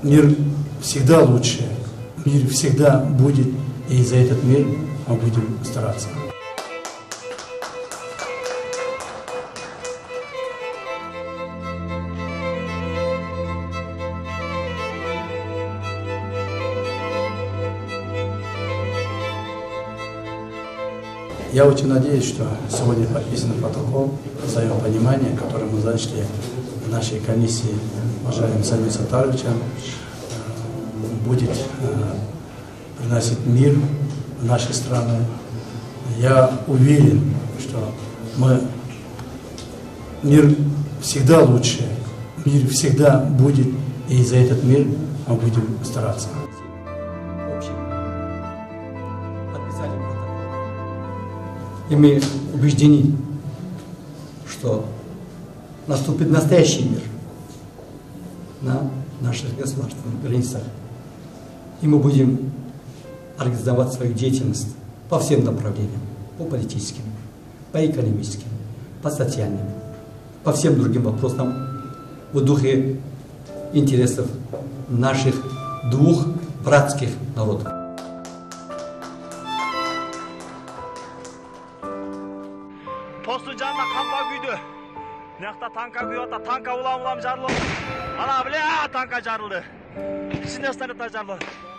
Мир всегда лучше, мир всегда будет, и за этот мир мы будем стараться. Я очень надеюсь, что сегодня подписан протокол взаимопонимания, который мы зачли в нашей комиссии уважаемым Самиром Саттаровичем, будет приносить мир в наши страны. Я уверен, что мир всегда лучше, мир всегда будет, и за этот мир мы будем стараться. И мы убеждены, что наступит настоящий мир на наших государственных границах. И мы будем организовать свою деятельность по всем направлениям, по политическим, по экономическим, по социальным, по всем другим вопросам в духе интересов наших двух братских народов. Посту жанында камба күйдө. Мынакта танка күйүп атат, танка улам жарылып. Ана биле танка жарылды. Кичине стандарттар жарылды.